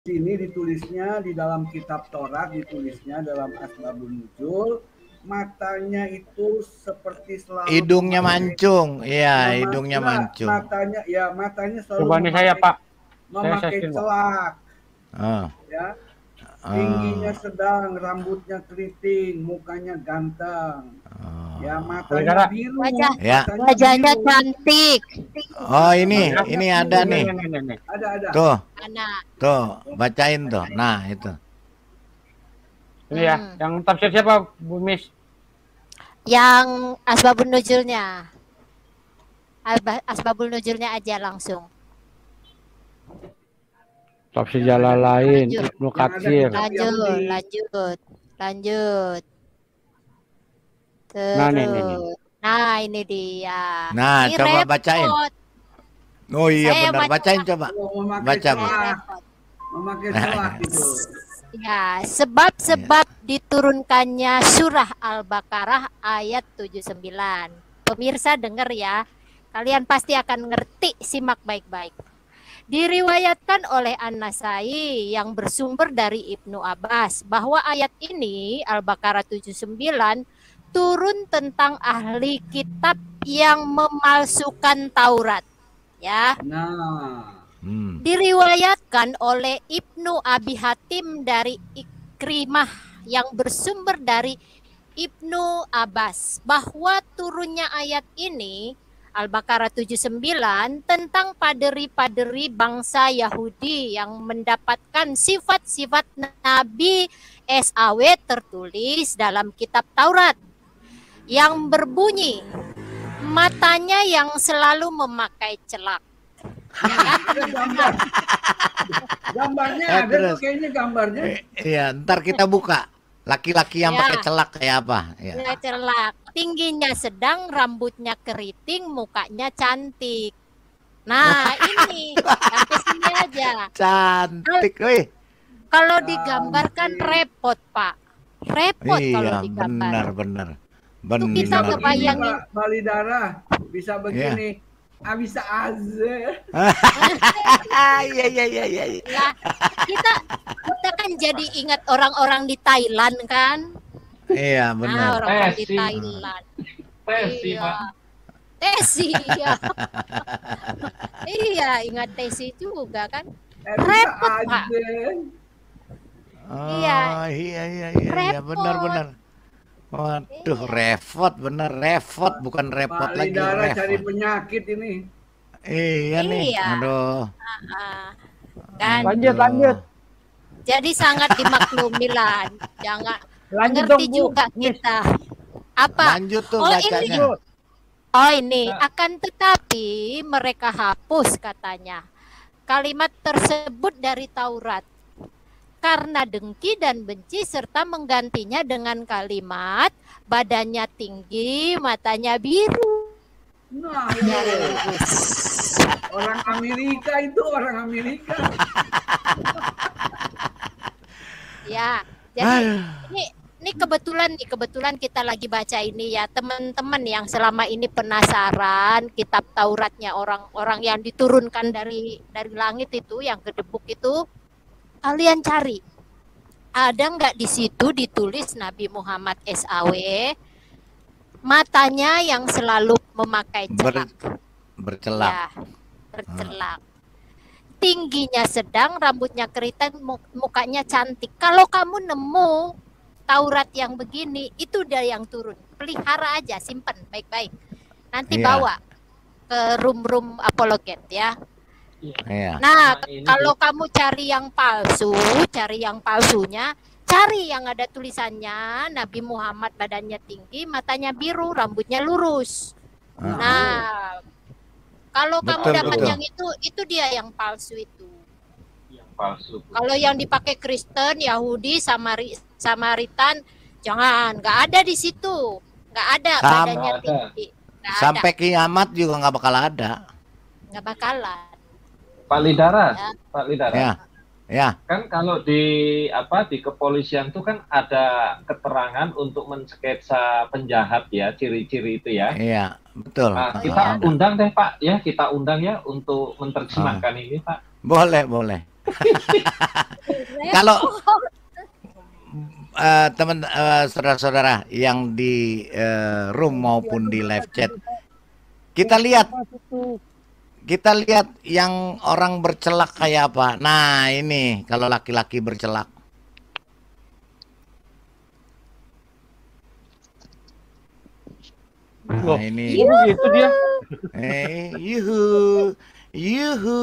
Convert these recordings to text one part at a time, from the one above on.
Sini ditulisnya di dalam kitab Taurat, ditulisnya dalam Asbabun Nuzul, matanya itu seperti selalu hidungnya mancung. Iya, hidungnya mancung. Matanya selalu Coba nih saya, Pak. memakai celak. Ya. Tingginya sedang, rambutnya keriting, mukanya ganteng. Ya, matanya biru. Wajahnya cantik. Oh, ini ada nih. Ada. Tuh, bacain tuh. Nah, itu. Ini ya, yang tafsir siapa, Bu Mis? Yang Asbabun Nuzulnya. Asbabul Nuzulnya aja langsung. Tafsir Jalalain, Ibnu Katsir. Lanjut. Terus. Nah, ini dia. Nah, ini coba repot. bacain. Oh iya, benar. Bacain coba. Baca, Bu. Memakai celak itu. Ya, sebab diturunkannya surah Al-Baqarah ayat 79. Pemirsa dengar ya. Kalian pasti akan ngerti, simak baik-baik. Diriwayatkan oleh An-Nasai yang bersumber dari Ibnu Abbas bahwa ayat ini Al-Baqarah 79 turun tentang ahli kitab yang memalsukan Taurat. Ya. Diriwayatkan oleh Ibnu Abi Hatim dari Ikrimah yang bersumber dari Ibnu Abbas bahwa turunnya ayat ini Al-Baqarah 79 tentang paderi-paderi bangsa Yahudi yang mendapatkan sifat-sifat Nabi SAW tertulis dalam kitab Taurat yang berbunyi matanya yang selalu memakai celak. Gambarnya ada tuh kayaknya gambarnya. Iya, ntar kita buka. Laki-laki yang pakai celak kayak apa? Ya. Celak. Tingginya sedang, rambutnya keriting, mukanya cantik. Nah, ini sampai sini aja. Cantik, wih. Kalau digambarkan repot, Pak. Repot kalau digambar. Benar. Itu kita ngebayangin. Balidara bisa begini. Bisa aja. Iya. Nah, kita kan jadi ingat orang-orang di Thailand kan? Iya, benar. Orang-orang di Thailand. Tesi, Pak. Tesi, ya. Iya, ingat Tesi juga kan? Repot, Pak. Iya, benar. Waduh, repot, bukan repot lagi. Darah cari penyakit ini. Iya nih, aduh. Lanjut. Jadi sangat dimaklumi lah, jangan ngerti juga kita. Apa? Lanjut tuh bacanya. Ini akan tetapi mereka hapus katanya kalimat tersebut dari Taurat karena dengki dan benci serta menggantinya dengan kalimat badannya tinggi, matanya biru. Nah, orang Amerika itu orang Amerika. Ya, jadi ini kebetulan kita lagi baca ini ya, teman-teman yang selama ini penasaran kitab Tauratnya orang-orang yang diturunkan dari langit itu, yang gedebuk itu, kalian cari. Ada nggak di situ ditulis Nabi Muhammad SAW matanya yang selalu memakai celak. Bercelak. Ya, bercelak. Tingginya sedang, rambutnya keriting, mukanya cantik. Kalau kamu nemu Taurat yang begini, itu dia yang turun. Pelihara aja, simpan baik-baik. Nanti bawa ke room apologet ya. Iya. Nah, kalau kamu cari yang palsunya, cari yang ada tulisannya Nabi Muhammad badannya tinggi, matanya biru, rambutnya lurus. Nah, kalau kamu dapat yang itu dia yang palsu itu. Yang palsu. Kalau yang dipakai Kristen, Yahudi, Samaritan, jangan, nggak ada di situ, nggak ada badannya tinggi. Sampai kiamat juga nggak bakal ada. Nggak bakalan. Pak Lidara. Ya. Kan kalau di kepolisian tuh kan ada keterangan untuk mensketsa penjahat ya, ciri-ciri itu ya. Iya, betul. Nah, kita undang deh Pak ya, kita undang ya untuk menerjemahkan ini Pak. Boleh. Kalau teman saudara-saudara yang di room maupun di live chat, kita lihat yang orang bercelak kayak apa. Nah, ini kalau laki-laki bercelak. Nah, ini. Itu dia. Yuhu. Yuhu,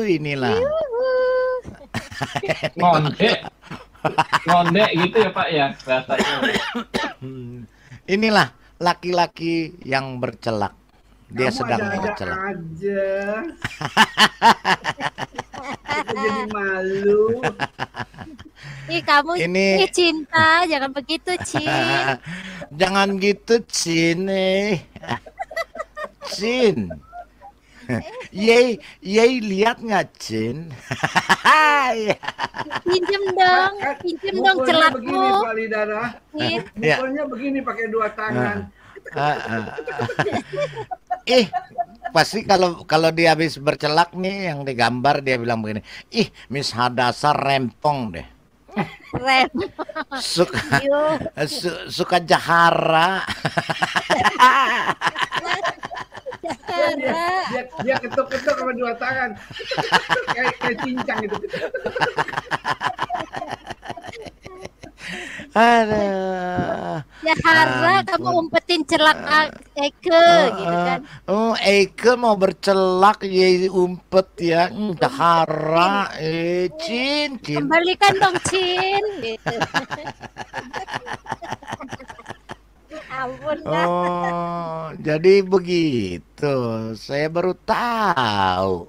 inilah. Ngondek gitu ya Pak ya bahasanya. Inilah laki-laki yang bercelak. Dia Kamu sedang ada-ada bercelak. aja. Kita jadi malu. Ih, kamu Ini- cinta, jangan begitu, Cin. Jangan gitu, Cin. Cin. Yey lihat nggak, Cin? Pinjem dong, pinjem dong Mukulnya begini celakmu. Pak Lidara. Cin. Ya. Mukulnya begini pakai dua tangan. Pasti kalau dia habis bercelak nih yang digambar dia bilang begini, ih Miss Hadasa rempong deh, Keren. suka Yuk. suka jahara. Dia ketuk-ketuk sama dua tangan. Kayak cincang gitu. Aduh. Jahara, kamu umpetin celak Eke gitu kan. Oh, Eike mau bercelak ye umpet ya, jahara, Cin. Kembalikan dong, Cin. Gitu. Ampun dah. Oh, jadi begitu. Saya baru tahu.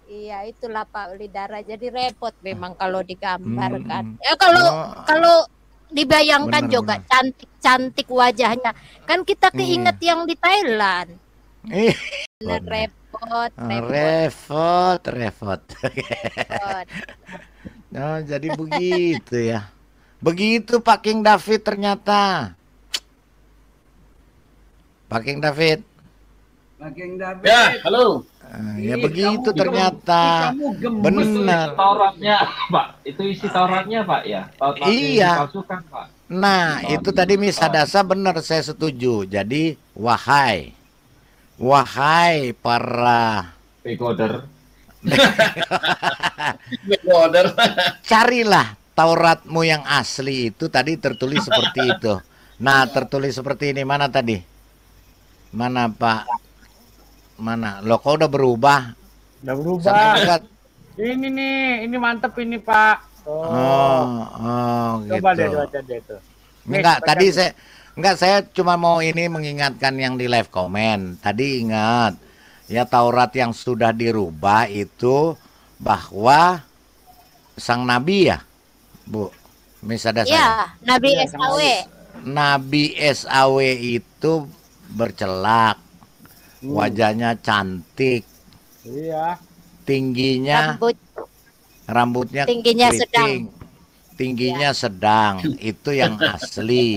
Iya, itulah Pak Lidara. Jadi repot memang kalau digambarkan. Hmm. Ya kalau Oh. kalau dibayangkan Benar, juga cantik-cantik wajahnya. Kan kita keinget yang di Thailand. Ih, Repot. repot. Oh, jadi begitu ya. Begitu Pak King David ternyata. Pak King David. Makin David. Ya, halo. Ya Ih, begitu kamu- ternyata. kamu gemes. Benar. Tauratnya Pak, itu isi Tauratnya Pak ya. Taurat yang Iya. dipalsukan Pak. Nah, itu tadi Miss Hadasa benar, saya setuju. Jadi, wahai para, Decoder. Order. carilah Tauratmu yang asli itu tadi tertulis seperti itu. Nah, tertulis seperti ini. Mana tadi? Mana Pak? Mana? Loh, kok udah berubah? Udah berubah. Sampai dekat. Ini nih, ini mantep ini Pak. Oh, Coba deh gitu. baca deh tuh. Enggak, Baca tadi tuh. saya cuma mau ini mengingatkan yang di live comment. Tadi ingat ya Taurat yang sudah dirubah itu bahwa sang nabi ya, Bu. Misalnya saya. Ya, Nabi Iya, SAW. Nabi SAW itu bercelak, wajahnya cantik, Iya. tingginya rambutnya Tingginya keriting, tingginya sedang, itu yang asli.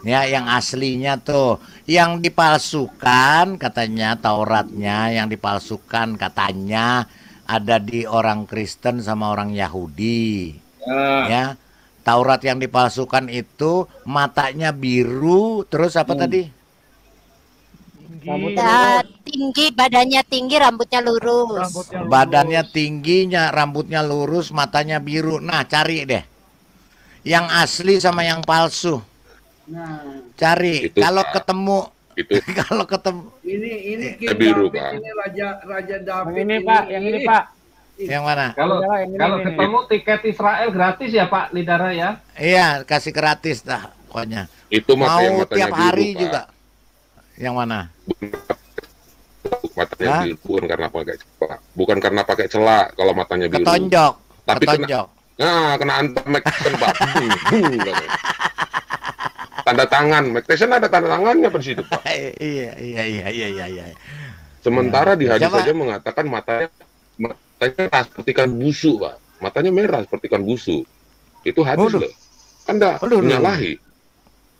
Ya, yang aslinya tuh, yang dipalsukan katanya Tauratnya, yang dipalsukan katanya ada di orang Kristen sama orang Yahudi. Ya, Taurat yang dipalsukan itu matanya biru, terus apa tadi? Ya, tinggi, badannya tinggi, rambutnya lurus. Badannya tingginya, rambutnya lurus, matanya biru. Nah, cari deh. Yang asli sama yang palsu. Nah, Cari. Itu, Kalau Pak. ketemu Itu kalau ketemu ini Ya, King biru, David, Pak. ini Raja David. Yang ini Pak, yang ini Pak. yang mana? Kalau Yang ini, kalau ini. ketemu tiket Israel gratis ya Pak Lidara ya. Iya, kasih gratis dah pokoknya. itu mata yang Mau matanya tiap biru, hari Pak. juga. Yang mana? Matanya Hah? biru bukan karena pakai celak. Bukan karena pakai celak kalau matanya biru. Ketonjok. Tapi Ketonjok. Nah, kena antam Mike Tyson, Pak. Katanya. Tanda tangan. Mike Tyson ada tanda tangannya di situ, Pak. Iya. Sementara di hadis Coba. saja mengatakan matanya merah seperti ikan busuk, Pak. Matanya merah seperti ikan busuk. Itu hadis Waduh. loh. Anda Waduh, menyalahi.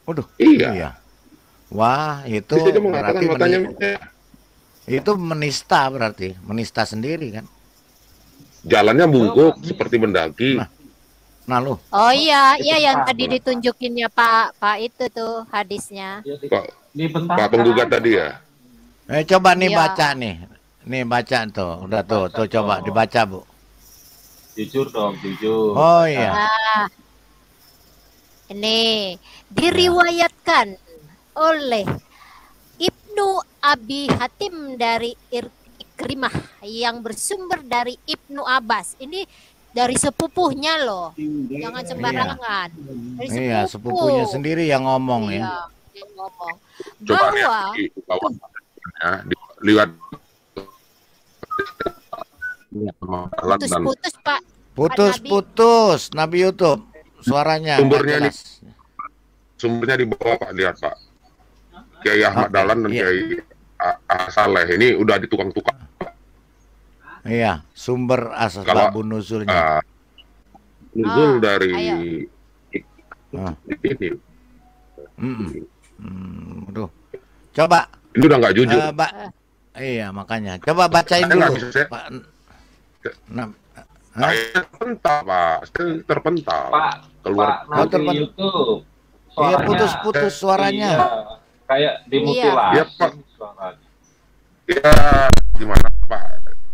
Waduh. Iya. Wah, itu Dia saja mengatakan berarti matanya itu menista berarti, menista sendiri kan? jalannya bungkuk seperti mendaki. Nah lu. Oh iya, Itu iya yang Pak. tadi ditunjukinnya Pak itu tuh hadisnya. Ya, Pak, dibentangkan Pak penggugat aja, tadi Pak. ya. Coba nih Iya. baca nih. Nih baca tuh. Udah tuh, Baca tuh coba dong. dibaca, Bu. Jujur dong, jujur. Oh Baca. iya. Nah, ini diriwayatkan oleh Ibnu Abi Hatim dari Ikrimah yang bersumber dari Ibnu Abbas. Ini dari sepupuhnya loh, Tinggi. jangan sembarangan. Dari Iya, sepupunya sendiri yang ngomong ya. Iya, yang ngomong Coba bahwa lihat di bawah ya, lihat jalan dan putus-putus Pak. Putus-putus Nabi YouTube. Suaranya nggak Sumbernya nih. jelas. sumbernya di bawah Pak, lihat Pak. Kiai Ahmad Oke, Dahlan dan iya. Kiai Saleh ini udah ditukang-tukang. Iya, sumber asal Kalau, babu nuzulnya. Nuzul Ah, dari ayo. Ah. ini. Aduh. Coba Ini udah nggak jujur. iya makanya. Coba bacain Saya nggak dulu, bisa, Pak. Nah, hah? Saya terpental Pak, saya terpental. Pak, Keluar. Pak, nanti terpental. YouTube. Iya, Suaranya, putus-putus suaranya. iya, kayak dimutilasi Iya, Pak. suaranya. Ya gimana Pak?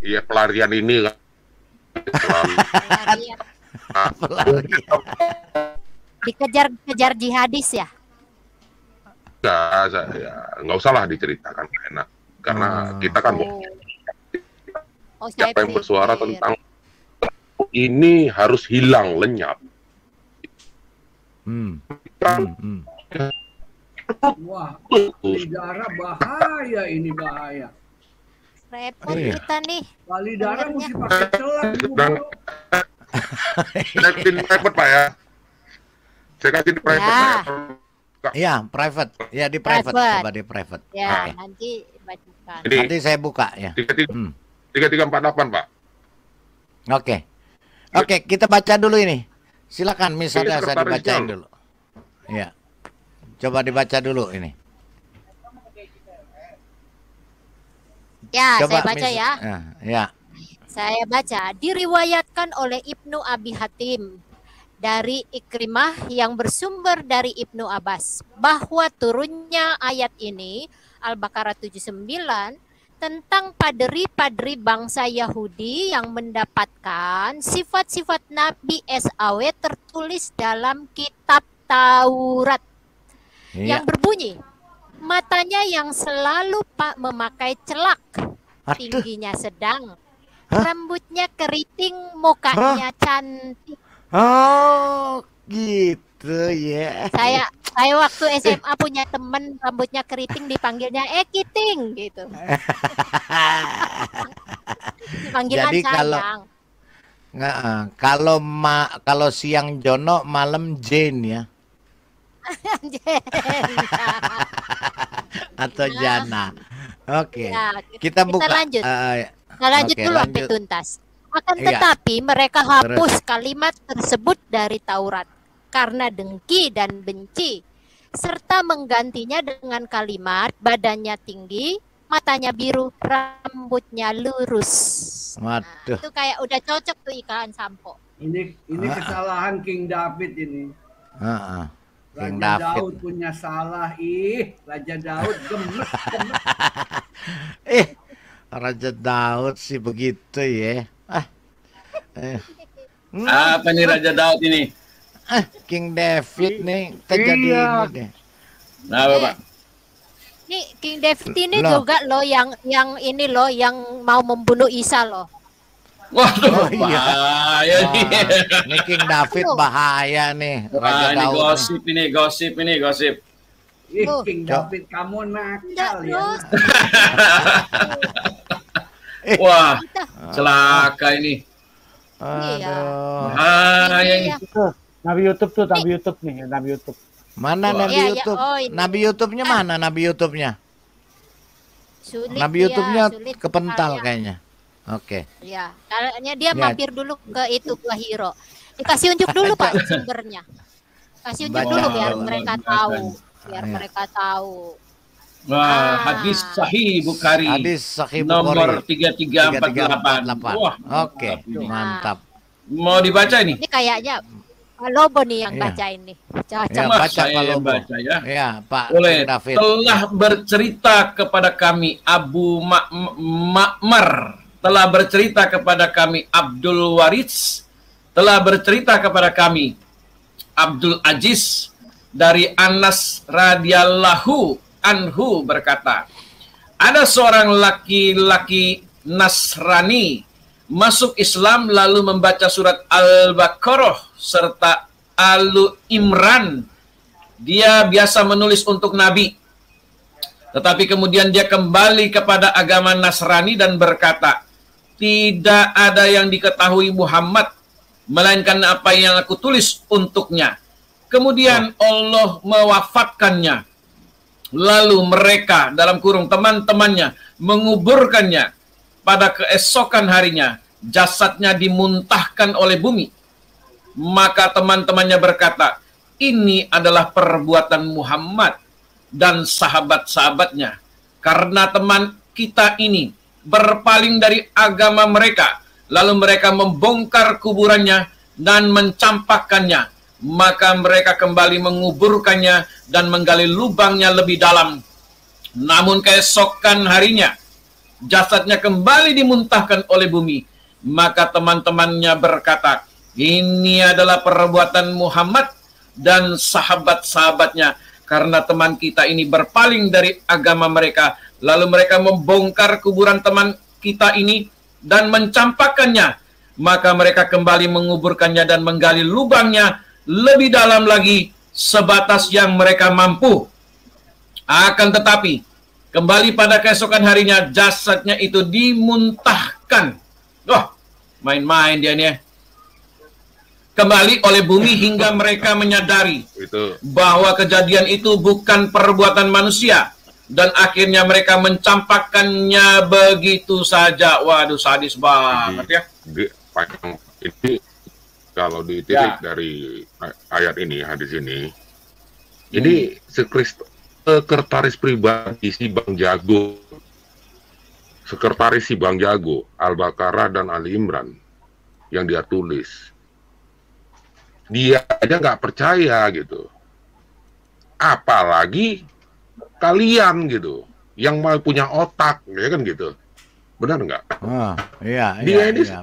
Iya pelarian ini kan. Pelarian. Pelarian. Dikejar-kejar jihadis ya. Nggak usah lah diceritakan, nggak enak. Karena kita kan Oh, saya siapa yang bersuara pikir. tentang ini harus hilang lenyap. Wah, Terus Lidara bahaya ini bahaya. Repot Iya. kita nih. Lidara Benernya. mesti pakai celak. sedang saya kasih di private Pak ya. Saya kasih di private Ya. Pak ya. Iya, private. Ya di private. Private. Coba di private. Ya, Oke. nanti bacakan. Ini Nanti saya buka ya. 3348 Pak. Oke. Oke, kita baca dulu ini. Silakan misalnya Ini saya sekretaris dibacain Jal. dulu. Iya. Coba dibaca dulu ini. Ya, Coba saya baca ya. Ya. Saya baca, diriwayatkan oleh Ibnu Abi Hatim dari Ikrimah yang bersumber dari Ibnu Abbas bahwa turunnya ayat ini Al-Baqarah 79 tentang paderi-paderi bangsa Yahudi yang mendapatkan sifat-sifat Nabi SAW tertulis dalam kitab Taurat Iya. yang berbunyi matanya yang selalu memakai celak, Aduh. tingginya sedang, Hah? rambutnya keriting, mukanya cantik. Oh, gitu ya. Saya waktu SMA punya temen rambutnya keriting dipanggilnya Kiting gitu. Panggilan Jadi sayang. Nggak, kalau siang Jono, malam Jane ya. Atau Jana. Oke. Ya, Kita buka. lanjut. Nah, lanjut Oke, dulu sampai lanjut. tuntas. Akan Iya. tetapi mereka hapus kalimat tersebut dari Taurat karena dengki dan benci, serta menggantinya dengan kalimat badannya tinggi, matanya biru, rambutnya lurus. Nah, Waduh. itu kayak udah cocok tuh iklan sampo. Ini kesalahan King David ini. Heeh. King Raja David. Daud punya salah. Raja Daud gemes. Raja Daud sih begitu ya. Apa nih Raja Daud ini? King David nih terjadi Iya. ini deh. Nah, Bapak. Nih King David ini Loh. juga loh yang ini loh yang mau membunuh Isa loh. Waduh, Oh, iya. bahaya nih. Ini King David bahaya nih. Raja Wah, ini Daud. gosip ini, gosip. Loh. King David kamu nakal ya. Terus Wah, kita celaka ini. Iya. Aduh. Bahaya ini. ya. Nabi YouTube tuh, Nabi YouTube nih, Nabi YouTube. Mana Wah. Nabi Iya, iya. YouTube? Oh, ini. Nabi YouTube-nya mana? Nabi YouTube-nya? Sulit Nabi dia, YouTube-nya sulit kepental soalnya. kayaknya. Oke. Ya, kayaknya dia Ya. mampir dulu ke itu ke Hiro. Dikasih unjuk dulu Pak sumbernya. Kasih unjuk Baca dulu dulu. biar mereka tahu, biar Iya. mereka tahu. Wah, hadis Sahih Bukhari. Hadis Sahih nomor Bukhari 3348. Wah, Oke, mantap. mau dibaca ini? Ini kayaknya Pak Lobo nih yang Iya. baca ini. Ya, Cocok. Mas, baca saya Pak yang Lobo. baca ya. Ya, Pak Oleh David. telah bercerita kepada kami Abu Ma'mar, telah bercerita kepada kami Abdul Waris, telah bercerita kepada kami Abdul Aziz dari Anas radhiyallahu anhu berkata, ada seorang laki-laki Nasrani masuk Islam lalu membaca surat Al-Baqarah serta Alu Imran. Dia biasa menulis untuk Nabi. Tetapi kemudian dia kembali kepada agama Nasrani dan berkata, tidak ada yang diketahui Muhammad, melainkan apa yang aku tulis untuknya. Kemudian Allah mewafatkannya. Lalu mereka, dalam kurung teman-temannya, menguburkannya. Pada keesokan harinya, jasadnya dimuntahkan oleh bumi. Maka teman-temannya berkata, ini adalah perbuatan Muhammad dan sahabat-sahabatnya. Karena teman kita ini berpaling dari agama mereka, lalu mereka membongkar kuburannya dan mencampakkannya. Maka mereka kembali menguburkannya dan menggali lubangnya lebih dalam. Namun keesokan harinya, jasadnya kembali dimuntahkan oleh bumi. Maka teman-temannya berkata, ini adalah perbuatan Muhammad dan sahabat-sahabatnya. Karena teman kita ini berpaling dari agama mereka, lalu mereka membongkar kuburan teman kita ini dan mencampakkannya. Maka mereka kembali menguburkannya dan menggali lubangnya lebih dalam lagi sebatas yang mereka mampu. Akan tetapi kembali pada keesokan harinya jasadnya itu dimuntahkan. Wah, main-main dia nih ya. Kembali oleh bumi hingga mereka menyadari bahwa kejadian itu bukan perbuatan manusia. Dan akhirnya mereka mencampakkannya begitu saja. Waduh, sadis banget ya. Ini kalau ditilik dari ayat ini, hadis ini sekretaris pribadi si Bang Jago, sekretaris si Bang Jago, Al-Baqarah dan Ali Imran yang dia tulis. Dia aja nggak percaya gitu. Apalagi kalian gitu, yang mau punya otak, ya kan gitu. Benar nggak? Iya, dia ini iya.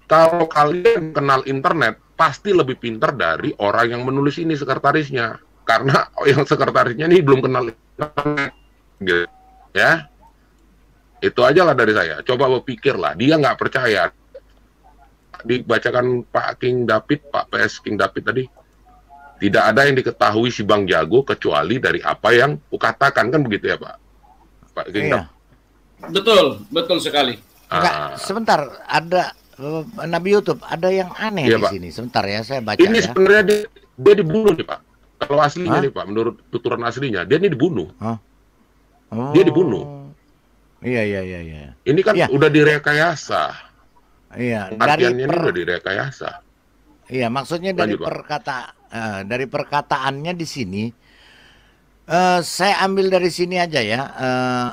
Kalau kalian kenal internet, pasti lebih pintar dari orang yang menulis ini, sekretarisnya. Karena yang sekretarisnya ini belum kenal internet. Gitu. Ya. Itu aja lah dari saya. Coba berpikirlah. Dia nggak percaya. Dibacakan Pak King David, Pak PS King David tadi. Tidak ada yang diketahui si Bang Jago kecuali dari apa yang kukatakan. Kan begitu ya Pak? Pak King David. Betul, betul sekali. Enggak, sebentar, ada Nabi YouTube, ada yang aneh Iya, di Pak. sini. Sebentar ya, saya baca Ini ya. sebenarnya dia dibunuh nih Pak. Kalau aslinya nih Pak, menurut tuturan aslinya, dia ini dibunuh. Oh. Dia dibunuh. Iya. Ini kan Iya. udah direkayasa. Iya, Artiannya ini udah direkayasa. Iya, maksudnya dari Lanjut, Pak. dari perkataannya di sini, saya ambil dari sini aja ya.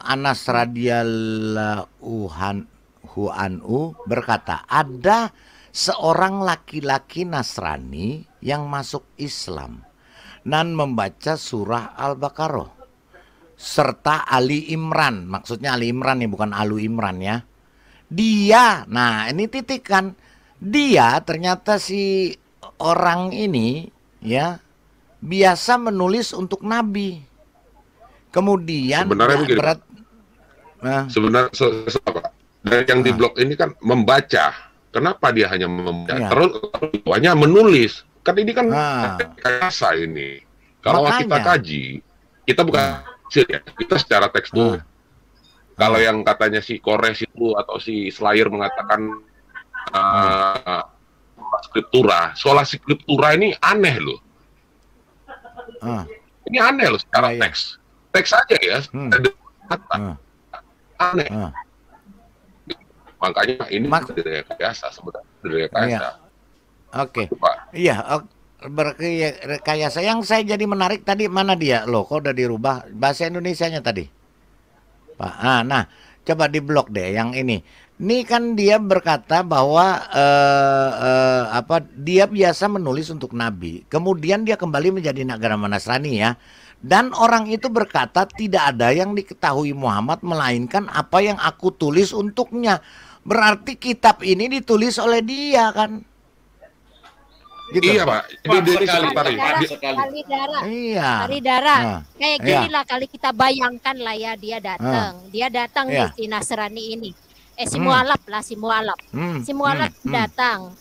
Anas radhiyallahu anhu berkata, ada seorang laki-laki Nasrani yang masuk Islam dan membaca surah Al-Baqarah serta Ali Imran. Maksudnya Ali Imran nih, bukan Alu Imran ya. Dia, nah ini titik kan, dia ternyata si orang ini ya biasa menulis untuk Nabi. Kemudian Sebenarnya begini, Pak. Sebenarnya dari yang di blog ini kan membaca. Kenapa dia hanya membaca? Iya. Terus bawahnya menulis. Kan ini kan rekayasa ini. Kalau Makanya. kita kaji, kita bukan kita secara tekstual. Kalau yang katanya si Kores itu atau si Slayer mengatakan skriptura, soal skriptura ini aneh loh. Ini aneh loh secara teks. Teks aja ya. Aneh. Makanya ini direkayasa sebenarnya. Direkayasa. Oke. Pak. Iya, berrekayasa. Yang saya jadi menarik tadi mana dia? Loh, kok udah dirubah bahasa Indonesianya tadi, Pak? Nah, coba diblok deh yang ini. Ini kan dia berkata bahwa dia biasa menulis untuk Nabi. Kemudian dia kembali menjadi agama Nasrani ya. Dan orang itu berkata tidak ada yang diketahui Muhammad melainkan apa yang aku tulis untuknya. Berarti kitab ini ditulis oleh dia kan? Gitu. Iya Pak, jadi dari sekretaris. Kali darah. Iya. Kali darah. Kayak Iya. gini lah kali kita bayangkan lah ya dia datang. Dia datang Iya. nih si Nasrani ini. Si Mu'alaf lah, si Mu'alaf. Si Mu'alaf datang.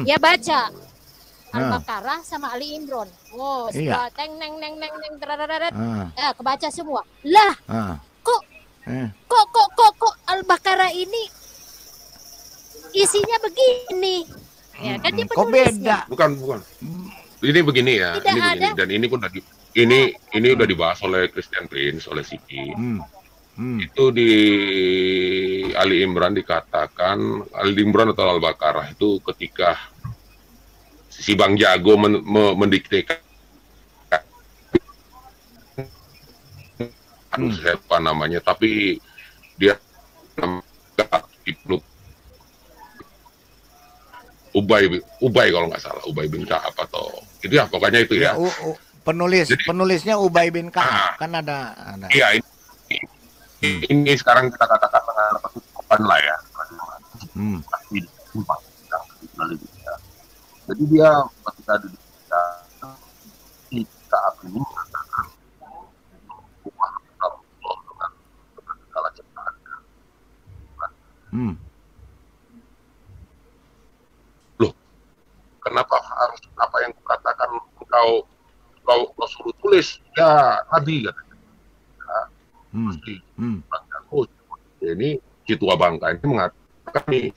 Dia baca Al-Baqarah sama Ali Imran. Oh, Iya. teng neng neng neng neng teradadat. Kebaca semua. Lah, kok Al-Baqarah ini isinya begini? Ya kan dia Kok penulisnya. beda? Bukan. Ini begini ya, Tidak ini begini. ada. Dan ini pun ini udah dibahas oleh Christian Prince, oleh Siki. Itu di Ali Imran dikatakan, Ali Imran atau Al-Baqarah itu ketika si Bang Jago mendiktekan, saya lupa namanya, tapi dia Ubay kalau nggak salah, Ubay bin Ka'ab atau itu ya, pokoknya itu ya. Penulisnya Ubay bin Ka'ab kan ada. Iya, ini sekarang kita katakan dengan pertukaran lah ya. Jadi dia ketika di Ka'ab ini mengatakan upah Allah dengan segala ciptaan. Kenapa harus apa yang kukatakan kau suruh tulis ya Nabi katanya. Ini si tua bangka ini mengatakan nih,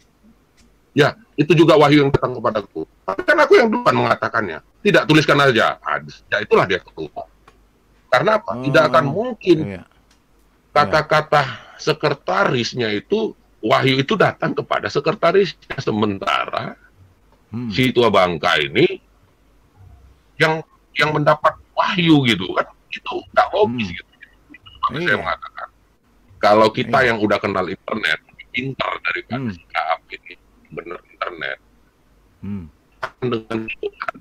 ya itu juga wahyu yang datang kepadaku. Tapi kan aku yang duluan mengatakannya. Tidak, tuliskan aja. Ya itulah dia ketua. Karena apa? Tidak akan mungkin kata-kata sekretarisnya itu wahyu itu datang kepada sekretarisnya, sementara si tua bangka ini yang mendapat wahyu gitu kan, itu nggak logis gitu. Saya mengatakan kalau kita yang udah kenal internet lebih pintar daripada si Kaab ini bener internet dengan Tuhan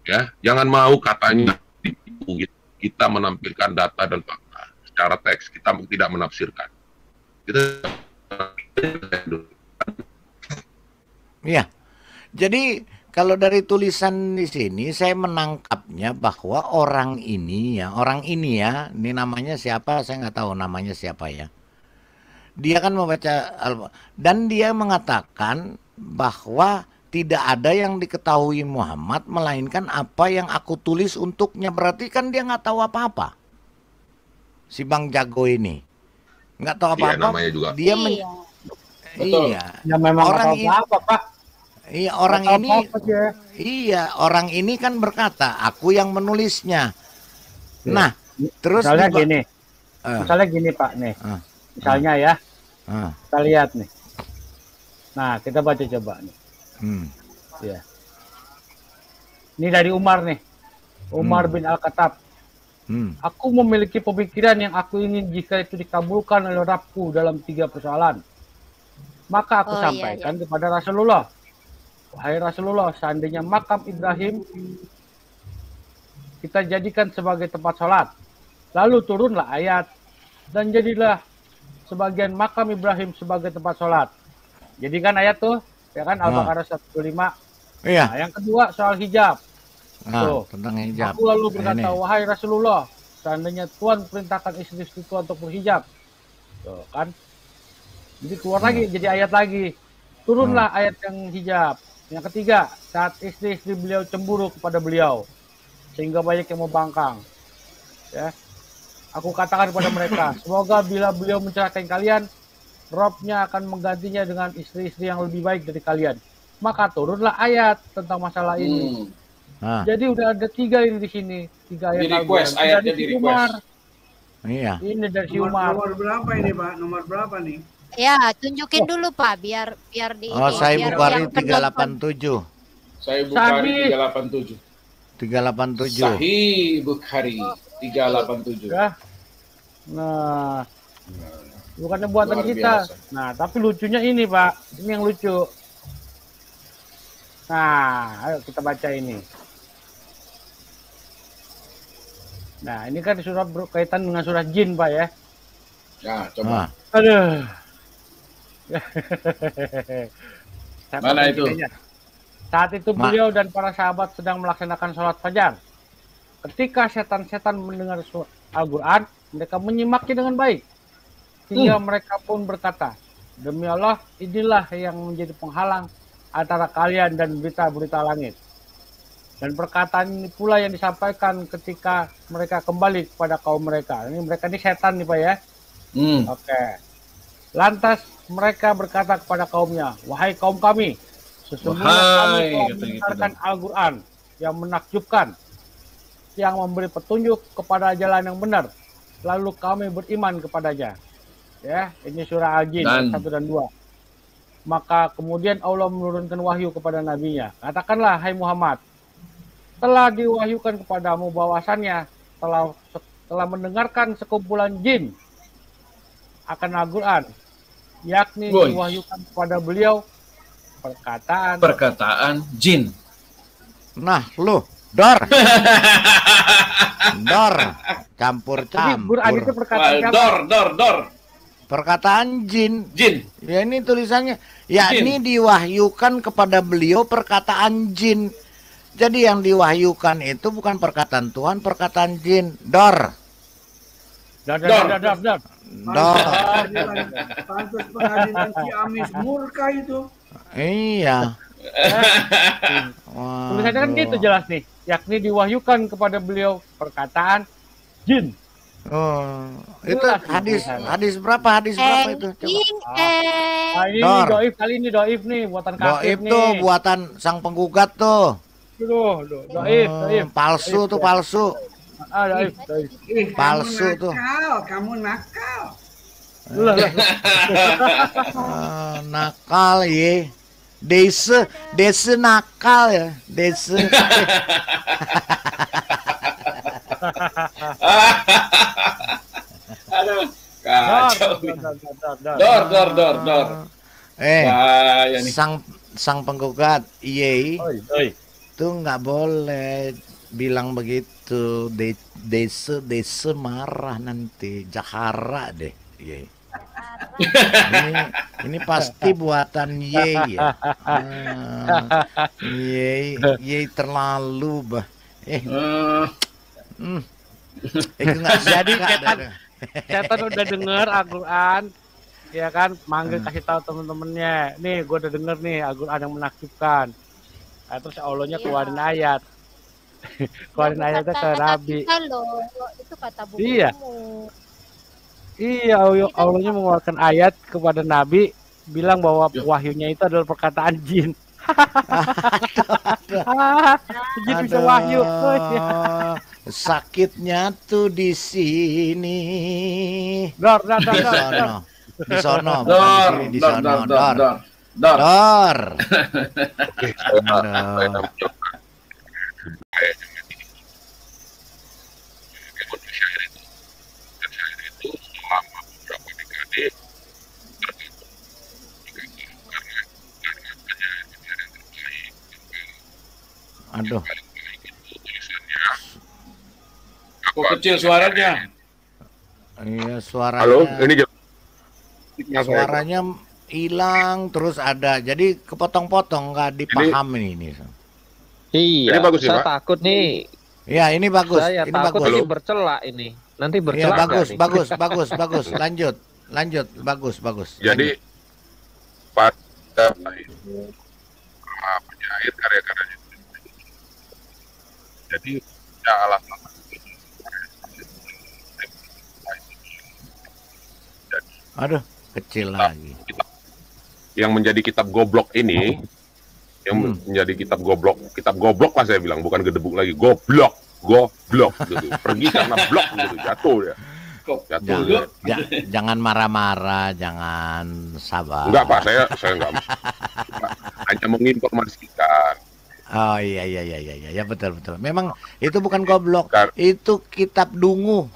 ya, jangan mau katanya kita menampilkan data dan fakta secara teks, kita tidak menafsirkan. Iya. Jadi kalau dari tulisan di sini saya menangkapnya bahwa orang ini ya, ini namanya siapa saya nggak tahu namanya siapa ya. Dia kan membaca dan dia mengatakan bahwa tidak ada yang diketahui Muhammad melainkan apa yang aku tulis untuknya. Berarti kan dia nggak tahu apa-apa. Si Bang Jago ini nggak tahu apa-apa. Iya, namanya juga. Dia Betul. Iya. Ya memang Orang nggak tahu apa, Pak. Iya, orang Nggak ini tahu apa dia. iya, orang ini kan berkata, aku yang menulisnya. Nah, terus Misalnya gini. Eh. Misalnya gini, Pak, nih. Misalnya ya. Kita lihat nih. Nah, kita baca coba nih. Ya. Ini dari Umar nih. Umar bin Al-Khattab. Aku memiliki pemikiran yang aku ingin jika itu dikabulkan oleh Rabbku dalam 3 persoalan. Maka aku sampaikan kepada Rasulullah. Wahai Rasulullah, seandainya makam Ibrahim kita jadikan sebagai tempat sholat, lalu turunlah ayat, dan jadilah sebagian makam Ibrahim sebagai tempat sholat. Jadikan ayat tuh, ya kan, Al-Baqarah 105. Iya. Nah, yang kedua soal hijab. Tuh. Tentang hijab. Aku lalu berkata, wahai Rasulullah, seandainya Tuhan perintahkan istri-istri Tuhan untuk berhijab. Tuh kan. Jadi keluar lagi, jadi ayat lagi. Turunlah ayat yang hijab. Yang ketiga, saat istri-istri beliau cemburu kepada beliau, sehingga banyak yang membangkang. Ya. Aku katakan kepada mereka, semoga bila beliau mencelakai kalian, Robnya akan menggantinya dengan istri-istri yang lebih baik dari kalian. Maka turunlah ayat tentang masalah ini. Jadi udah ada 3 ini di sini, 3 ayat. Di request, ayatnya di request. Iya. Ini dari si Umar. Nomor berapa ini, Pak? Nomor berapa nih? Ya, tunjukin dulu Pak, biar di Oh, saya biar Bukhari yang penonton. 387. Saya Bukhari Sahih. 387. 387. Sahih Bukhari 387. Ya. Nah, bukannya buatan Luar kita. biasa. Nah, tapi lucunya ini, Pak. Ini yang lucu. Nah, ayo kita baca ini. Nah, ini kan surah berkaitan dengan surah jin, Pak ya. Nah, coba. Aduh. Mana itu? Saat itu beliau dan para sahabat sedang melaksanakan sholat fajar. Ketika setan-setan mendengar Al-Quran, mereka menyimaknya dengan baik. Hingga mereka pun berkata, demi Allah, inilah yang menjadi penghalang antara kalian dan berita-berita langit. Dan perkataan ini pula yang disampaikan ketika mereka kembali kepada kaum mereka. Ini mereka ini setan nih Pak ya. Oke. Lantas mereka berkata kepada kaumnya, wahai kaum kami, sesungguhnya kami telah mendengarkan Al-Quran yang menakjubkan, yang memberi petunjuk kepada jalan yang benar, lalu kami beriman kepadanya. Ya, ini surah Al-Jin 1 dan 2. Maka kemudian Allah menurunkan wahyu kepada nabinya. Katakanlah, hai Muhammad, telah diwahyukan kepadamu bahwasannya telah mendengarkan sekumpulan jin akan Al-Quran, yakni diwahyukan kepada beliau perkataan jin. Nah, lu Dor. Dor. Campur-campur. Itu perkataan Dor. Perkataan jin. Jin. Ya ini tulisannya. Yakni diwahyukan kepada beliau perkataan jin. Jadi yang diwahyukan itu bukan perkataan Tuhan, perkataan jin. Dor. Dor. Pantas pengadilan Ciamis murka itu. Iya. Tulisannya kan gitu jelas nih. Yakni diwahyukan kepada beliau perkataan jin. Oh, itu hadis berapa? Hadis berapa itu? Coba. Ini doif kali ini doif nih buatan kafir nih. Doif tuh buatan sang penggugat tuh. Doif. Palsu tuh palsu. Doif. Palsu tuh. Kamu nakal. Nakal ye. Desa nakal ya. Desa. Aduh, kacau. Dor. Sang penggugat, iya. Itu nggak boleh bilang begitu. Desa marah nanti, jahara deh. Iya. Ini pasti buatan Ye ya. Ye terlalu bah. Jadi setan udah denger Al-Quran, ya kan, manggil kasih tahu temen-temennya, nih gue udah denger nih Al-Quran yang menakjubkan. Nah, terus Allahnya keluarin ayat. Keluarin ayatnya ke Nabi. Itu kata buku. Iya, Allahnya mengeluarkan ayat kepada Nabi, bilang bahwa wahyunya itu adalah perkataan jin. Jin bisa wahyu. Sakitnya tuh di sini. Dor. Di sono. Dor. Aduh. Kok kecil suaranya? Iya, suaranya. Halo, ini suaranya hilang terus ada. Jadi kepotong-potong nggak dipahami ini. Iya. Ini bagus ya, saya Pak? takut nih. Ya, ini bagus. Saya ini takut bagus. ini bercela ini. Nanti Iya, bercela. bagus. Lanjut. Bagus. Jadi pada penjahit karya-karyanya. Jadi ya alasan Aduh, kecil lagi. Yang menjadi kitab goblok ini, yang menjadi kitab goblok lah saya bilang, bukan gedebuk lagi, goblok gitu. Pergi karena blok gitu, jatuh ya. Jangan marah-marah, jangan sabar. Enggak Pak, saya enggak. Hanya menginformasikan. Oh iya iya iya iya ya betul betul. Memang itu bukan goblok, itu kitab dungu.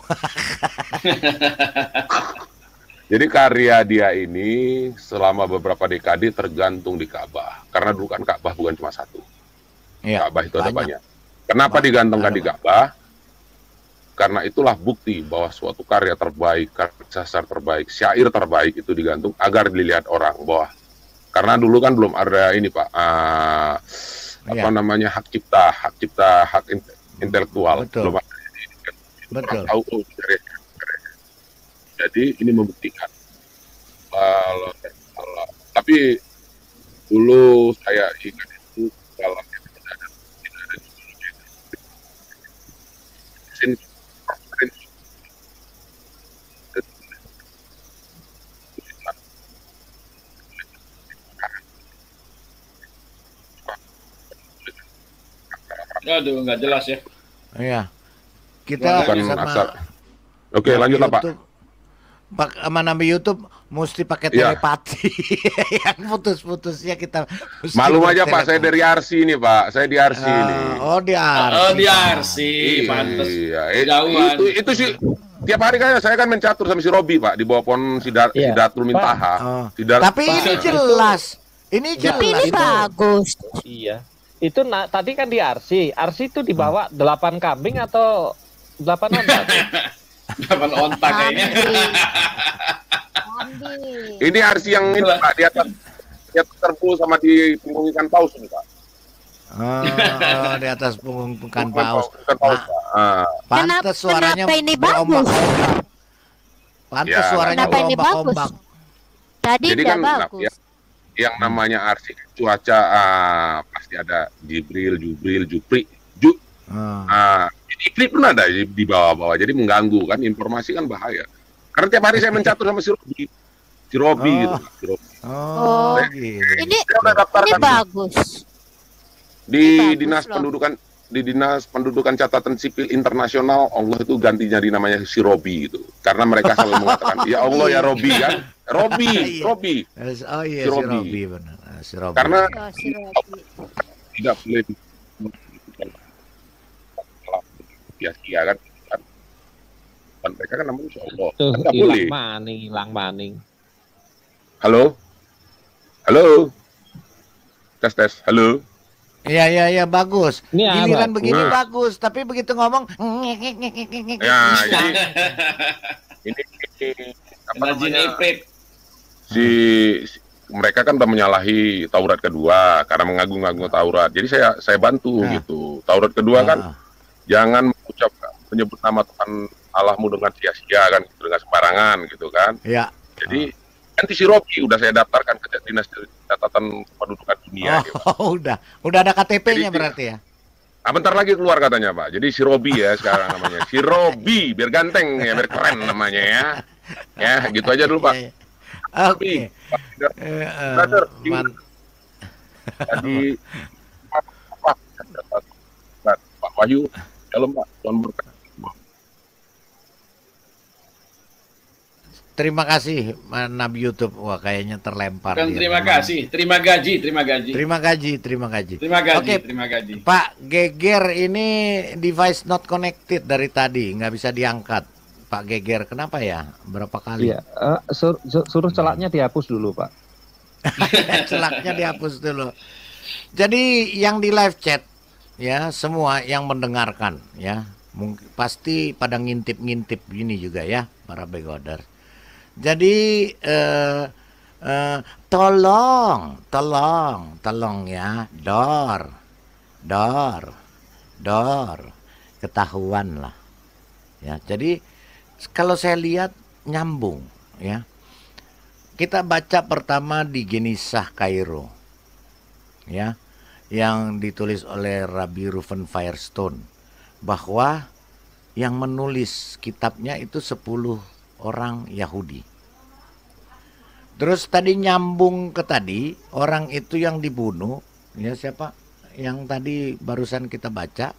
Jadi karya dia ini selama beberapa dekade tergantung di Ka'bah. Karena dulu kan Ka'bah bukan cuma satu. Iya, Ka'bah itu ada banyak. Kenapa digantungkan di Ka'bah? Karena itulah bukti bahwa suatu karya terbaik, karya sastra terbaik, syair terbaik itu digantung agar dilihat orang bahwa. Karena dulu kan belum ada ini Pak, apa namanya hak cipta, hak intelektual. Betul. Belum ada. Betul. Tahu jadi ini membuktikan. Tapi dulu saya ingat itu dalam tidak ada Aduh, nggak jelas ya. Iya. Kita bukan sama asal. Oke, lanjut lah Pak. Sama Nabi YouTube mesti pakai telepati. Yang putus-putusnya kita mesti malu aja Pak, saya dari RC ini Pak. Saya di RC ini. Oh, di RC. Oh, di RC, pantes. Iya, itu sih tiap hari kan saya kan mencatur sama si Robi Pak di bawah pohon Sidatul Mintaha. Tapi ini jelas. Ini jelas. Tapi ini bagus. Iya. Itu tadi kan di RC. RC itu dibawa 8 kambing atau 8 onta? 8 onta kayaknya. Ini RC yang ini Pak, di atas terpul sama di punggung ikan paus ini Pak. Oh, di atas punggung ikan paus. Pantes suaranya ini bagus. Pantes suaranya berombak-ombak. Tadi jadi udah kan bagus. Yang namanya RC cuaca pasti ada Jibril, Jupri. Jibril pun ada di bawah-bawah, jadi mengganggu kan, informasi kan bahaya. Karena tiap hari saya mencatur sama si Robi gitu. Ini bagus. Di dinas pendudukan, di dinas pendudukan catatan sipil internasional, Allah itu gantinya di namanya si Robi gitu. Karena mereka selalu mengatakan, ya Allah ya Robi kan, Robi. Oh iya si Robi benar. Si Robi. Karena tidak boleh sia-sia kan. Dan mereka kan namanya insya Allah. Tuh, kan boleh. Hilang maning. Halo. Tes. Halo. Iya bagus. Giliran begini Nah. bagus, tapi begitu ngomong Ya, jadi ini apa namanya? Mereka kan udah menyalahi Taurat kedua karena mengagung-agung Taurat. Jadi saya bantu gitu. Taurat kedua kan jangan menyebut nama Tuhan Allahmu dengan sia-sia kan, gitu, dengan sembarangan gitu kan. Iya. Jadi nanti si Robi udah saya daftarkan ke dinas catatan pendudukan dunia. Gitu. Udah ada KTP-nya berarti ya. Bentar lagi keluar katanya Pak. Jadi si Robi ya sekarang namanya. Si Robi biar ganteng ya, biar keren namanya ya. Ya gitu aja dulu Pak. Oke. Tadi Pak Wahyu, halo Pak, Tuhan berkati. Terima kasih Nabi YouTube. Wah kayaknya terlempar. Bukan terima kasih, terima gaji. Terima gaji. Oke, terima gaji. Pak Geger ini device not connected dari tadi, nggak bisa diangkat. Pak Geger, kenapa ya? Berapa kali? Iya, suruh celaknya dihapus dulu Pak. Celaknya dihapus dulu. Jadi yang di live chat ya semua yang mendengarkan ya mungkin pasti pada ngintip-ngintip gini juga ya para begoder. Jadi tolong ya door ketahuan lah ya. Jadi kalau saya lihat nyambung ya. Kita baca pertama di Genisah Kairo ya, yang ditulis oleh Rabbi Reuven Firestone bahwa yang menulis kitabnya itu 10 orang Yahudi. Terus tadi nyambung ke tadi orang itu yang dibunuh ya, siapa yang tadi barusan kita baca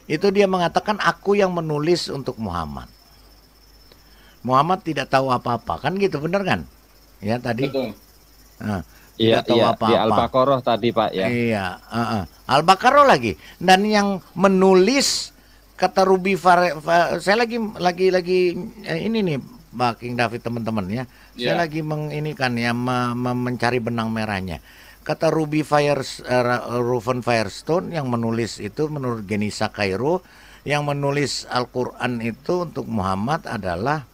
itu dia mengatakan aku yang menulis untuk Muhammad. Muhammad tidak tahu apa-apa kan gitu, bener kan ya tadi. Betul. Nah, Iya, Tidak tahu iya, di apa-apa. Al-Baqarah tadi Pak ya. Iya, Al-Baqarah lagi. Dan yang menulis kata saya lagi ini nih Mbak King David teman-teman ya. Saya Ya. lagi menginikan ya mencari benang merahnya. Kata Ruben Firestone yang menulis itu menurut Genisa Cairo, yang menulis Al-Qur'an itu untuk Muhammad adalah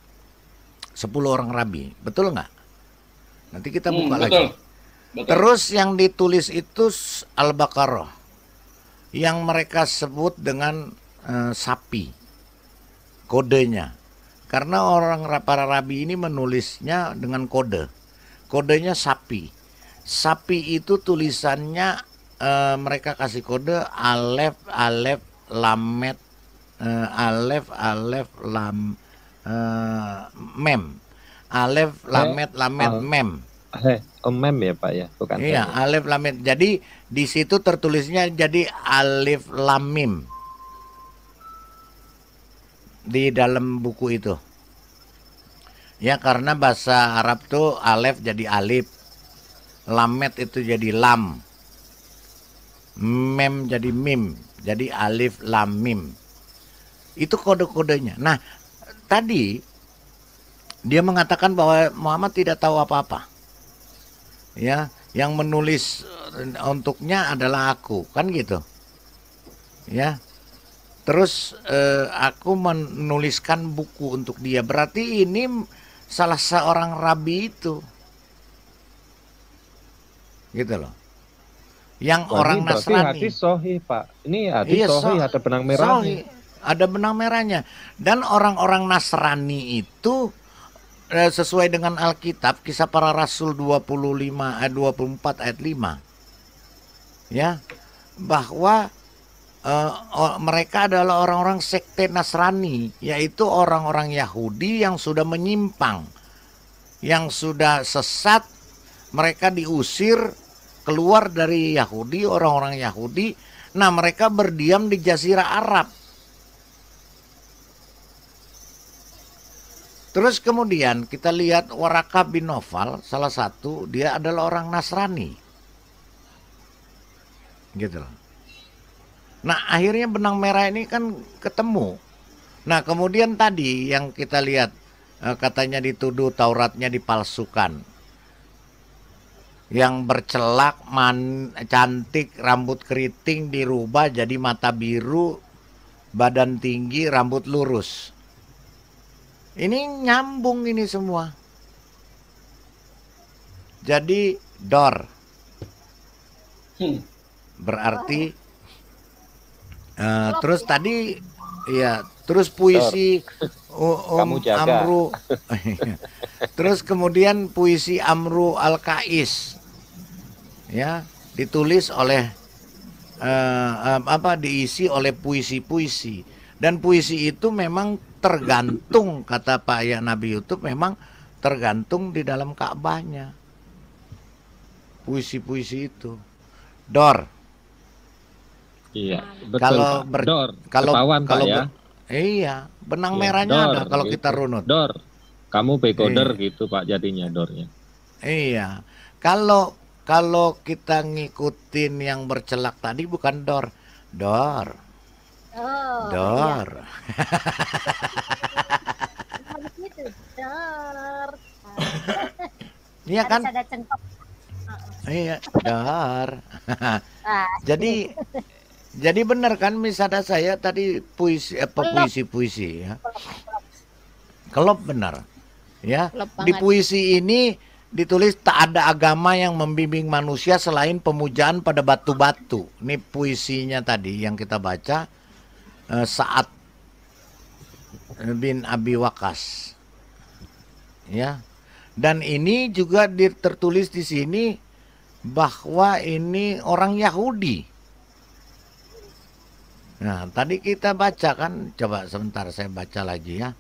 10 orang rabi. Betul nggak? Nanti kita buka Betul. lagi. Betul. Terus yang ditulis itu Al-Baqarah yang mereka sebut dengan sapi kodenya, karena para rabi ini menulisnya dengan kodenya sapi itu tulisannya mereka kasih kode alef lamet alef lam mem alef lamet mem. Mem ya Pak ya, bukan. Iya, alif lam mim. Jadi di situ tertulisnya jadi alif lam mim. Di dalam buku itu. Ya, karena bahasa Arab tuh alif jadi alif. Lamet itu jadi lam. Mem jadi mim. Jadi alif lam mim. Itu kode-kodenya. Nah, tadi dia mengatakan bahwa Muhammad tidak tahu apa-apa. Ya, yang menulis untuknya adalah aku, kan gitu. Ya. Terus aku menuliskan buku untuk dia. Berarti ini salah seorang rabi itu. Gitu loh. Yang orang Ini berarti Nasrani. hadis sahih Pak. Ini hadis Iya, sahih, ada benang merahnya. sahih. Ada benang merahnya. Dan orang-orang Nasrani itu sesuai dengan Alkitab, Kisah Para Rasul 24 ayat 5. Ya, bahwa mereka adalah orang-orang sekte Nasrani, yaitu orang-orang Yahudi yang sudah menyimpang, yang sudah sesat. Mereka diusir keluar dari Yahudi, orang-orang Yahudi. Nah, mereka berdiam di Jazirah Arab. Terus kemudian kita lihat Waraka bin Nawfal, salah satu, dia adalah orang Nasrani. Gitu loh. Nah, akhirnya benang merah ini kan ketemu. Nah, kemudian tadi yang kita lihat katanya dituduh Tauratnya dipalsukan. Yang bercelak, cantik, rambut keriting dirubah jadi mata biru, badan tinggi, rambut lurus. Ini nyambung ini semua. Jadi dor. Berarti terus tadi ya, terus puisi Kamu jaga. Amru. Terus kemudian puisi Amru Al-Qais. Ya, ditulis oleh diisi oleh puisi-puisi. Dan puisi itu memang tergantung, kata Pak ya Nabi YouTube, memang tergantung di dalam Ka'bahnya. Puisi-puisi itu. Dor. Iya, betul Kalau Pak. Dor, kalau ketahuan Pak ya. Iya, benang Iya, merahnya dor, ada kalau gitu. kita runut. Dor. Kamu becoder Iya. gitu Pak jadinya dornya. Iya. Kalau kita ngikutin yang bercelak tadi bukan dor. Dor. Oh, Dor. iya. Begitu, dor. Iya kan? Harus ada cengkok. Iya, dor. Ah, Jadi benar kan misalnya saya tadi puisi ya. Kelop benar. Ya. Kelop Di banget. puisi ini ditulis tak ada agama yang membimbing manusia selain pemujaan pada batu-batu. Ini puisinya tadi yang kita baca Sa'ad bin Abi Waqqas. Ya. Dan ini juga tertulis di sini bahwa ini orang Yahudi. Nah, tadi kita baca kan, coba sebentar saya baca lagi ya.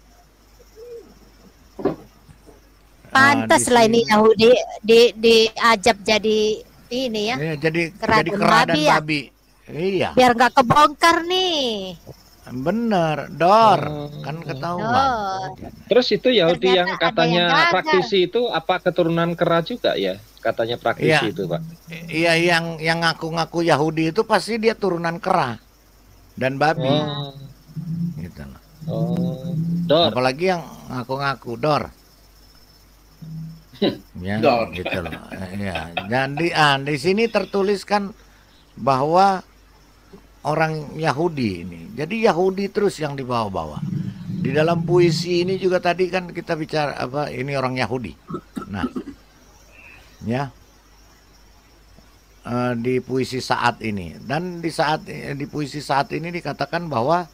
Pantas lah ini Yahudi diajab jadi ini ya. Iya, jadi Kera jadi dan kera dan babi ya? babi. Iya. Biar nggak kebongkar nih. Bener, Dor, kan Oh. ketahuan. Terus itu Yahudi yang Ternyata ada yang katanya gagal. praktisi itu apa keturunan kera juga ya? Katanya praktisi Iya. itu, Pak. Iya, yang ngaku-ngaku Yahudi itu pasti dia turunan kera dan babi, Oh. gitu loh. Oh. Dor. Apalagi yang ngaku-ngaku Dor. Ya, Dor. gitu loh. Ya, dan di sini tertulis kan bahwa orang Yahudi ini. Jadi Yahudi terus yang dibawa-bawa. Di dalam puisi ini juga tadi kan kita bicara apa ini orang Yahudi. Nah, ya. Di puisi saat ini dan di puisi saat ini dikatakan bahwa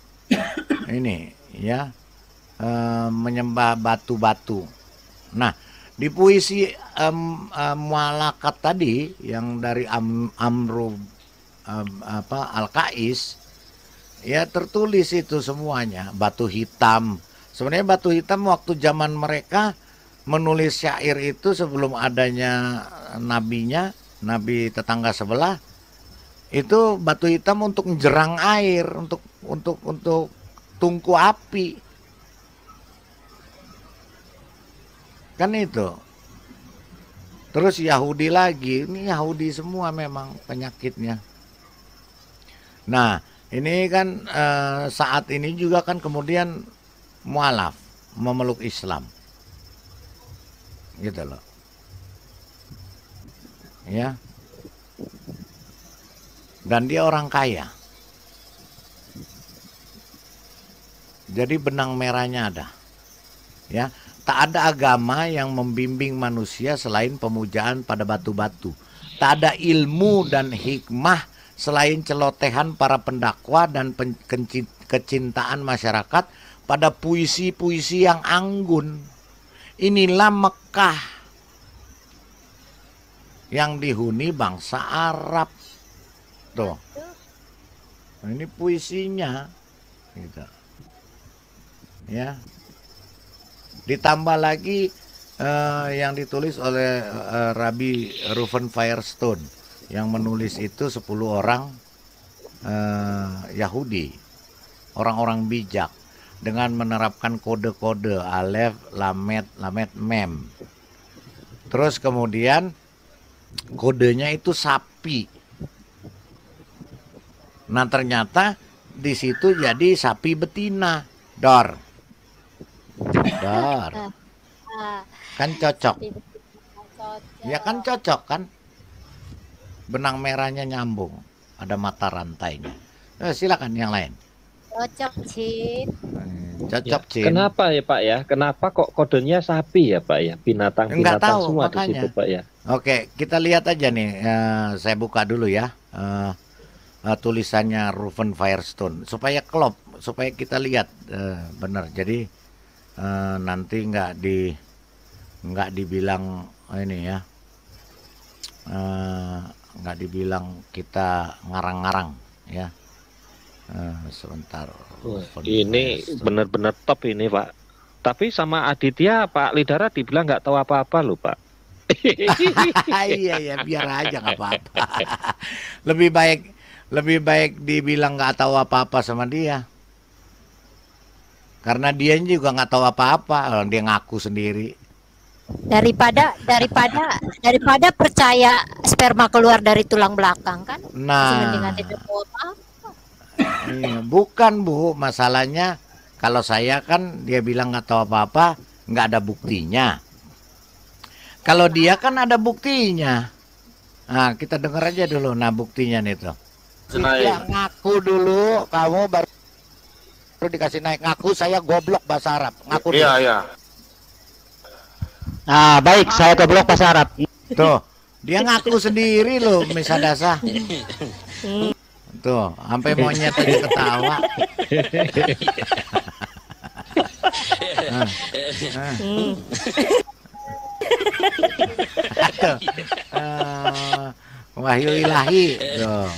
ini ya menyembah batu-batu. Nah, di puisi Mualakat tadi yang dari Amru Al-Qais ya tertulis itu semuanya batu hitam. Sebenarnya batu hitam waktu zaman mereka menulis syair itu sebelum adanya nabinya, nabi tetangga sebelah, itu batu hitam untuk menjerang air, untuk tungku api. Kan itu. Terus Yahudi lagi, ini Yahudi semua memang penyakitnya. Nah, ini kan saat ini juga kan kemudian mualaf, memeluk Islam. Gitu loh. Ya. Dan dia orang kaya. Jadi benang merahnya ada. Ya, tak ada agama yang membimbing manusia selain pemujaan pada batu-batu. Tak ada ilmu dan hikmah selain celotehan para pendakwa dan kecintaan masyarakat pada puisi-puisi yang anggun. Inilah Mekah yang dihuni bangsa Arab. Tuh. Ini puisinya gitu. Ya. Ditambah lagi yang ditulis oleh Rabbi Reuven Firestone yang menulis itu 10 orang Yahudi, orang-orang bijak dengan menerapkan kode-kode alef, lamet, mem. Terus kemudian kodenya itu sapi. Nah ternyata di situ jadi sapi betina, Dor. Kan cocok. Ya kan cocok kan? Benang merahnya nyambung, ada mata rantainya. Silakan yang lain. Cocok, Cin. Cocok, Cin. Kenapa ya Pak ya? Kenapa kok kodenya sapi ya Pak ya? Binatang-binatang tahu, semua makanya. di situ Pak ya. Oke, kita lihat aja nih. Saya buka dulu ya tulisannya Reuven Firestone supaya klop, supaya kita lihat benar. Jadi nanti nggak dibilang ini ya. Nggak dibilang kita ngarang-ngarang ya. Sebentar. Ini benar-benar top ini Pak. Tapi sama Aditya Pak Lidara dibilang nggak tahu apa-apa loh Pak. Iya biar aja nggak apa-apa. lebih baik dibilang nggak tahu apa-apa sama dia. Karena dia juga nggak tahu apa-apa, dia ngaku sendiri. Daripada percaya sperma keluar dari tulang belakang kan? Nah, Mendingan tidak tahu apa-apa. bukan Bu, masalahnya kalau saya kan dia bilang nggak tahu apa-apa, nggak ada buktinya. Kalau dia kan ada buktinya. Nah, kita dengar aja dulu. Nah, buktinya nih tuh. Ya, ngaku dulu, kamu baru dikasih naik. Ngaku saya goblok bahasa Arab. Ngaku dulu. Iya. Nah, baik, saya goblok bahasa Arab. Tuh, dia ngaku sendiri loh, Misadasa. Tuh, sampai monyet aja ketawa. Wahyu ilahi. Tuh.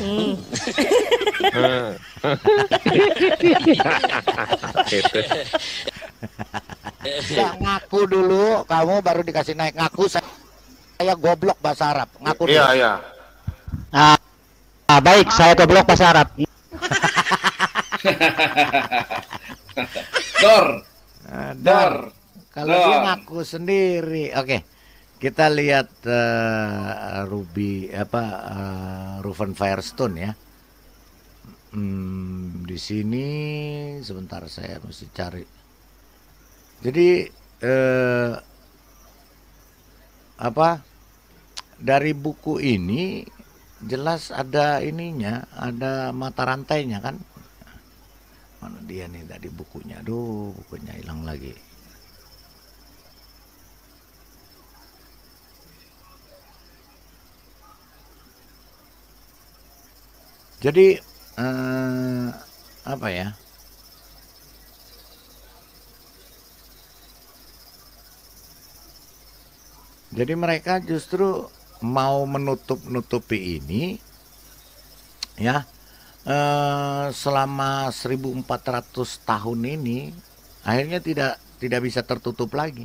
Ya, ngaku dulu, kamu baru dikasih naik. Ngaku saya goblok bahasa Arab. Ngaku dulu. Iya. Nah, baik, saya goblok bahasa Arab. Dor. Dar. Kalau dia ngaku sendiri. Oke. Kita lihat Ruven Firestone ya. Di sini sebentar saya mesti cari. Jadi dari buku ini jelas ada ininya, ada mata rantainya kan. Mana dia nih tadi bukunya? Aduh, bukunya hilang lagi. Jadi apa ya? Jadi mereka justru mau menutup-nutupi ini ya. Selama 1400 tahun ini akhirnya tidak bisa tertutup lagi.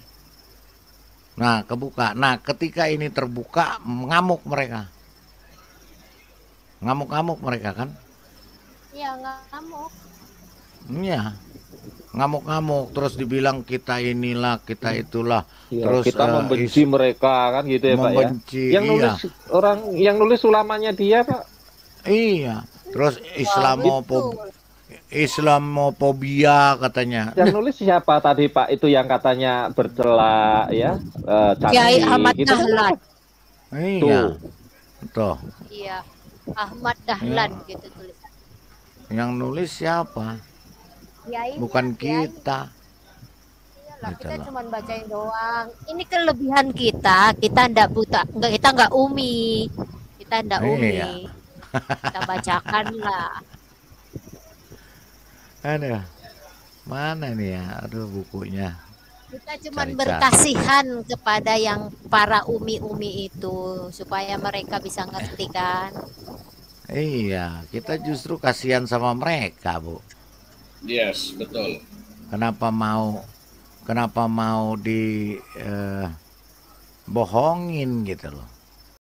Nah, kebuka. Nah, ketika ini terbuka, ngamuk mereka. Ngamuk-ngamuk mereka kan? Iya, ngamuk. Iya. Ngamuk-ngamuk terus dibilang kita inilah, kita itulah. Ya, terus kita membenci mereka kan gitu ya, membenci, Pak ya. Yang nulis yang nulis ulamanya dia, Pak. Iya. Terus Islamofobia katanya. Yang nulis siapa tadi, Pak? Itu yang katanya bercela ya, Kiai Ahmad gitu. Dahlan. Iya. Tuh. Iya, Ahmad Dahlan gitu tulisan. Yang nulis siapa? Kiai Bukan kita. Iyalah, kita cuma bacain doang. Ini kelebihan kita ndak buta, kita nggak umi. Kita ndak umi. Iya. Kita bacakan lah. Aduh. Mana nih ya? Aduh, bukunya. Kita cuma Cari-cari. berkasihan kepada yang para umi-umi itu supaya mereka bisa ngerti kan. Iya, kita justru kasihan sama mereka, Bu. Yes, betul. Kenapa mau di bohongin gitu loh.